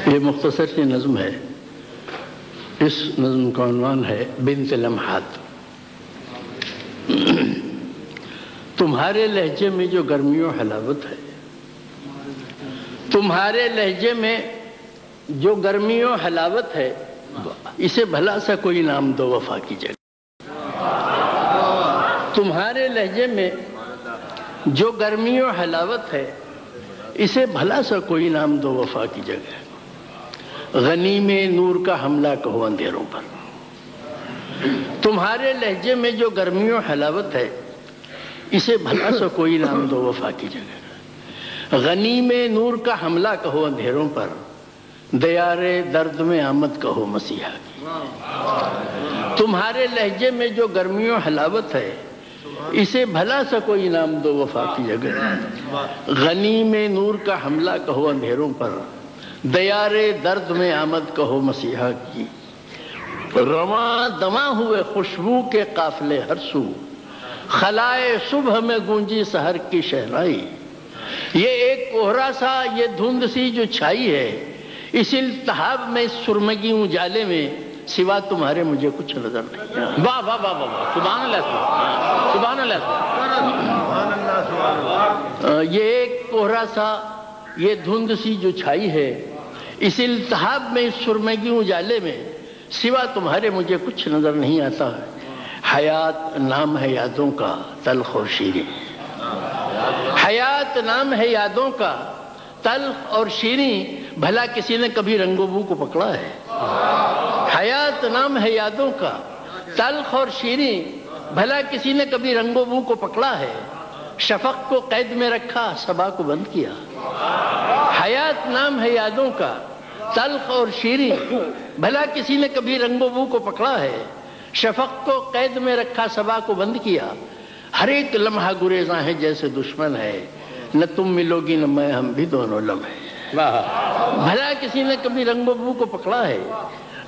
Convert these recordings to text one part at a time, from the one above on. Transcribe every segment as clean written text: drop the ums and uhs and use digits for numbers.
یہ مختصر سی نظم ہے. اس نظم کا عنوان ہے بنت لمحات. تمہارے لہجے میں جو گرمی و حلاوت ہے، تمہارے لہجے میں جو گرمی و حلاوت ہے، اسے بھلا سا کوئی نام دو وفا کی جگہ. تمہارے لہجے میں جو گرمی و حلاوت ہے، اسے بھلا سا کوئی نام دو وفا کی جگہ. غنیم نور کا حملہ کہو اندھیروں پر. تمہارے لہجے میں جو گرمی و حلاوت ہے، اسے بھلا سا کوئی نام دو وفا کی جگہ. غنیم نور کا حملہ کہو اندھیروں پر، دیار درد میں آمد کہو مسیحا کی. تمہارے لہجے میں جو گرمی و حلاوت ہے، اسے بھلا سا کوئی نام دو وفا کی جگہ. غنیم نور کا حملہ کہو اندھیروں پر، دیار درد میں آمد کہو مسیحا کی. رواں دواں ہوئے خوشبو کے قافلے ہر سو، خلائے صبح میں گونجی سحر کی شہنائی. یہ ایک کوہرا سا، یہ دھند سی جو چھائی ہے، اس التہاب میں سرمگی اجالے میں سوا تمہارے مجھے کچھ نظر نہیں. واہ واہ واہ واہ، سبحان اللہ، سبحان اللہ. یہ ایک کوہرا سا، یہ دھند سی جو چھائی ہے، اس التہاب میں اس سرمگی اجالے میں سوا تمہارے مجھے کچھ نظر نہیں آتا. حیات نام ہے یادوں کا تلخ اور شیریں. حیات نام ہے یادوں کا تلخ اور شیریں، بھلا کسی نے کبھی رنگ و بو کو پکڑا ہے. حیات نام ہے یادوں کا تلخ اور شیریں، بھلا کسی نے کبھی رنگ و بو کو پکڑا ہے. شفق کو قید میں رکھا، صبا کو بند کیا. حیات نام ہے یادوں کا تلخ اور شیریں، بھلا کسی نے کبھی رنگ و بو کو پکڑا ہے. شفق کو قید میں رکھا، صبا کو بند کیا. ہر ایک لمحہ گریزاں ہے جیسے دشمن ہے، نہ تم ملو گی نہ میں، ہم بھی دونوں لمحے. بھلا کسی نے کبھی رنگ و بو کو پکڑا ہے.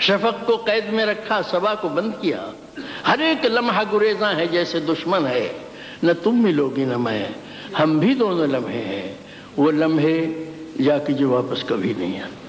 شفق کو قید میں رکھا، صبا کو بند کیا. ہر ایک لمحہ گریزاں ہے جیسے دشمن ہے، نہ تم ملو گی نہ میں، ہم بھی دونوں لمحے ہیں. وہ لمحے جا کے جو واپس کبھی نہیں آتے.